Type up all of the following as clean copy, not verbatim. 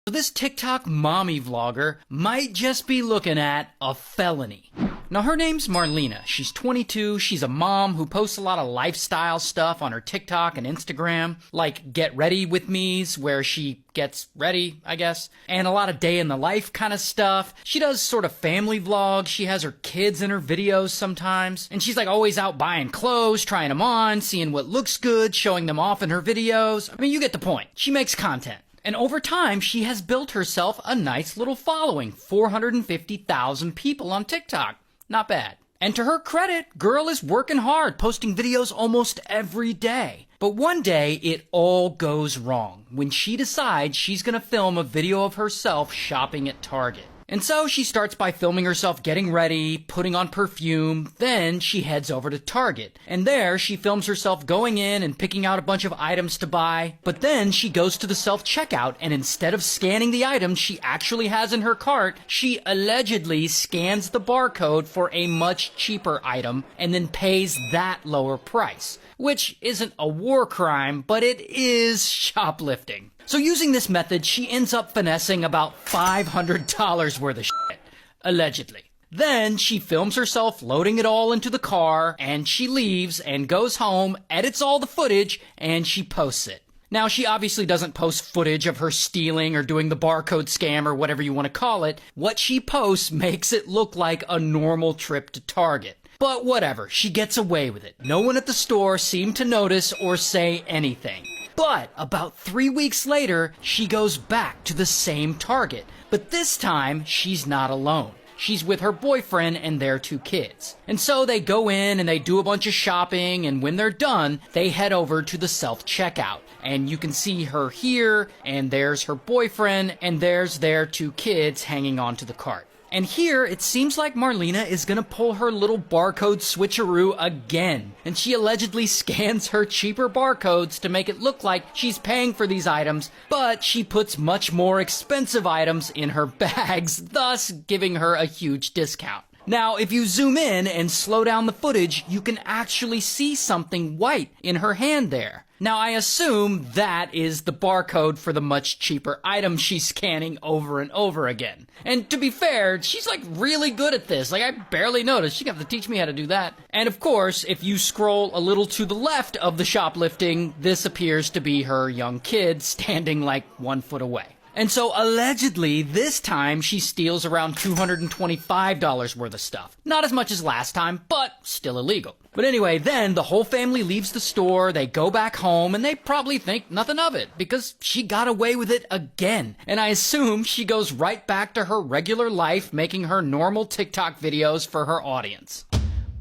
So this TikTok mommy vlogger might just be looking at a felony. Now her name's Marlena. She's 22. She's a mom who posts a lot of lifestyle stuff on her TikTok and Instagram, like get ready with me's, where she gets ready, I guess, and a lot of day in the life kind of stuff. She does sort of family vlogs. She has her kids in her videos sometimes, and she's like always out buying clothes, trying them on, seeing what looks good, showing them off in her videos. I mean, you get the point. She makes content. And over time, she has built herself a nice little following, 450,000 people on TikTok. Not bad. And to her credit, girl is working hard, posting videos almost every day. But one day, it all goes wrong when she decides she's gonna film a video of herself shopping at Target. And so she starts by filming herself getting ready, putting on perfume, then she heads over to Target. And there she films herself going in and picking out a bunch of items to buy. But then she goes to the self-checkout, and instead of scanning the items she actually has in her cart, she allegedly scans the barcode for a much cheaper item and then pays that lower price. Which isn't a war crime, but it is shoplifting. So using this method, she ends up finessing about $500 worth of shit, allegedly. Then she films herself loading it all into the car, and she leaves and goes home, edits all the footage, and she posts it. Now, she obviously doesn't post footage of her stealing or doing the barcode scam or whatever you want to call it. What she posts makes it look like a normal trip to Target. But whatever, she gets away with it. No one at the store seemed to notice or say anything. But about 3 weeks later, she goes back to the same Target. But this time, she's not alone. She's with her boyfriend and their 2 kids. And so they go in and they do a bunch of shopping, and when they're done, they head over to the self-checkout. And you can see her here, and there's her boyfriend, and there's their 2 kids hanging onto the cart. And here, it seems like Marlena is gonna pull her little barcode switcheroo again. And she allegedly scans her cheaper barcodes to make it look like she's paying for these items, but she puts much more expensive items in her bags, thus giving her a huge discount. Now, if you zoom in and slow down the footage, you can actually see something white in her hand there. Now, I assume that is the barcode for the much cheaper item she's scanning over and over again. And to be fair, she's like really good at this. Like, I barely noticed. She's gonna have to teach me how to do that. And of course, if you scroll a little to the left of the shoplifting, this appears to be her young kid standing like 1 foot away. And so allegedly, this time she steals around $225 worth of stuff. Not as much as last time, but still illegal. But anyway, then the whole family leaves the store, they go back home, and they probably think nothing of it, because she got away with it again. And I assume she goes right back to her regular life, making her normal TikTok videos for her audience.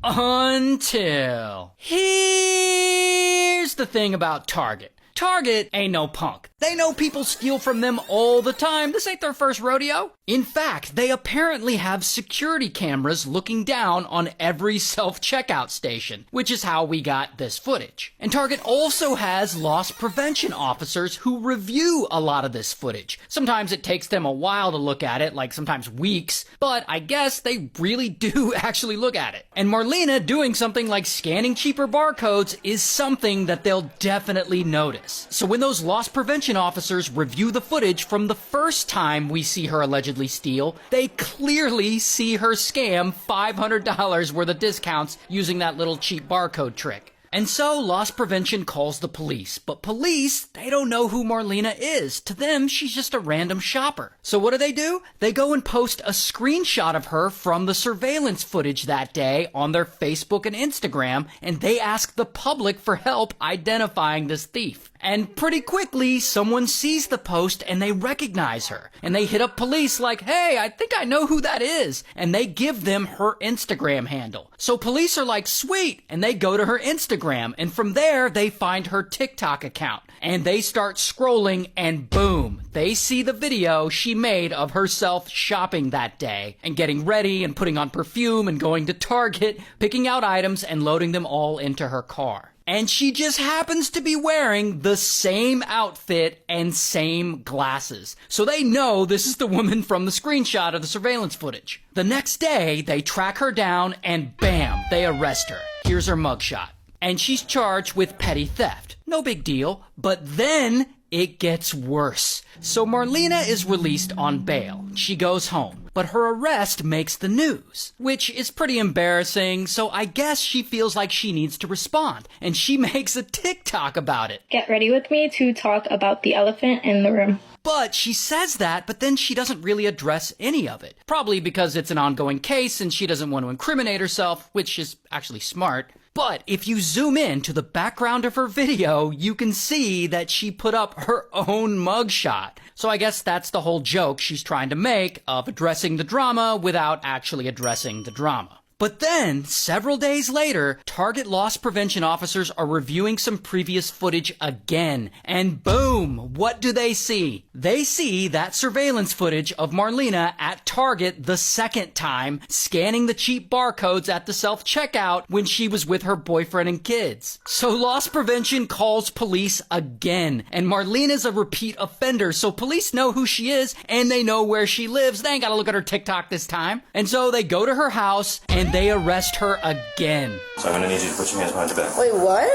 Until... Here's the thing about Target. Target ain't no punk. They know people steal from them all the time. This ain't their first rodeo. In fact, they apparently have security cameras looking down on every self-checkout station, which is how we got this footage. And Target also has loss prevention officers who review a lot of this footage. Sometimes it takes them a while to look at it, like sometimes weeks, but I guess they really do actually look at it. And Marlena doing something like scanning cheaper barcodes is something that they'll definitely notice. So when those loss prevention officers review the footage from the first time we see her allegedly steal, they clearly see her scam $500 worth of discounts using that little cheap barcode trick. And so loss prevention calls the police, but police, they don't know who Marlena is. To them, she's just a random shopper. So what do? They go and post a screenshot of her from the surveillance footage that day on their Facebook and Instagram, and they ask the public for help identifying this thief. And pretty quickly, someone sees the post and they recognize her. And they hit up police like, hey, I think I know who that is. And they give them her Instagram handle. So police are like, sweet. And they go to her Instagram. And from there, they find her TikTok account. And they start scrolling and boom, they see the video she made of herself shopping that day and getting ready and putting on perfume and going to Target, picking out items and loading them all into her car. And she just happens to be wearing the same outfit and same glasses. So they know this is the woman from the screenshot of the surveillance footage. The next day, they track her down and bam, they arrest her. Here's her mugshot. And she's charged with petty theft. No big deal. But then it gets worse. So Marlena is released on bail. She goes home. But her arrest makes the news, which is pretty embarrassing, so I guess she feels like she needs to respond, and she makes a TikTok about it. Get ready with me to talk about the elephant in the room. But she says that, but then she doesn't really address any of it. Probably because it's an ongoing case and she doesn't want to incriminate herself, which is actually smart. But if you zoom in to the background of her video, you can see that she put up her own mugshot. So I guess that's the whole joke she's trying to make of addressing the drama without actually addressing the drama. But then, several days later, Target loss prevention officers are reviewing some previous footage again. And boom! What do they see? They see that surveillance footage of Marlena at Target the second time, scanning the cheap barcodes at the self-checkout when she was with her boyfriend and kids. So loss prevention calls police again. And Marlena's a repeat offender, so police know who she is and they know where she lives. They ain't gotta look at her TikTok this time. And so they go to her house and they arrest her again. So I'm gonna need you to put your hands behind your back. Wait, what?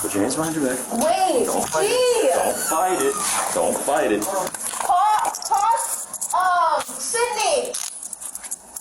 Put your hands behind your back. Wait, Don't fight it. Don't fight it. Don't fight it. Sydney!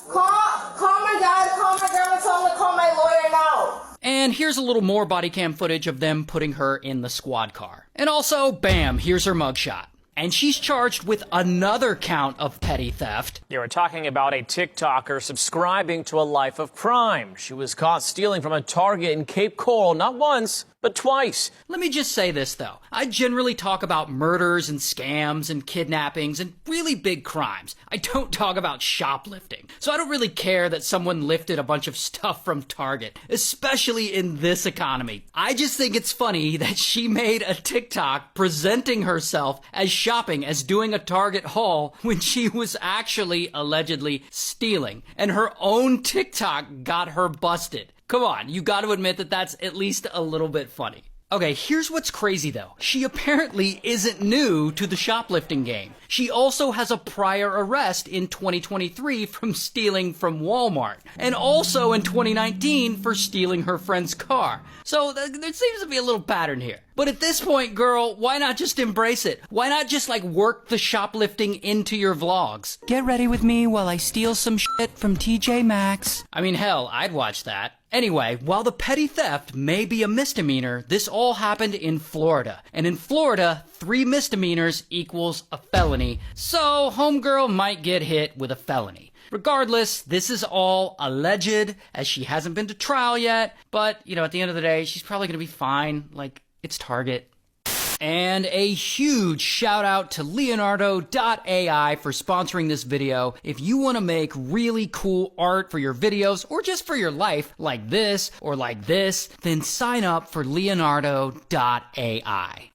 Call my dad, call my grandma, tell him to call my lawyer now. And here's a little more body cam footage of them putting her in the squad car. And also, bam, here's her mugshot. And she's charged with another count of petty theft. Yeah, we're talking about a TikToker subscribing to a life of crime. She was caught stealing from a Target in Cape Coral not once, but twice. Let me just say this, though. I generally talk about murders and scams and kidnappings and really big crimes. I don't talk about shoplifting. So I don't really care that someone lifted a bunch of stuff from Target, especially in this economy. I just think it's funny that she made a TikTok presenting herself as shopping, as doing a Target haul, when she was actually allegedly stealing. And her own TikTok got her busted. Come on, you gotta admit that that's at least a little bit funny. Okay, here's what's crazy though. She apparently isn't new to the shoplifting game. She also has a prior arrest in 2023 from stealing from Walmart, and also in 2019 for stealing her friend's car. So there seems to be a little pattern here. But at this point, girl, why not just embrace it? Why not just work the shoplifting into your vlogs? Get ready with me while I steal some shit from TJ Maxx. I mean, hell, I'd watch that. Anyway, while the petty theft may be a misdemeanor, this all happened in Florida. And in Florida, 3 misdemeanors equals a felony. So, homegirl might get hit with a felony. Regardless, this is all alleged, as she hasn't been to trial yet. But, at the end of the day, she's probably gonna be fine. It's Target. And a huge shout out to Leonardo.ai for sponsoring this video. If you want to make really cool art for your videos or just for your life, like this or like this, then sign up for Leonardo.ai.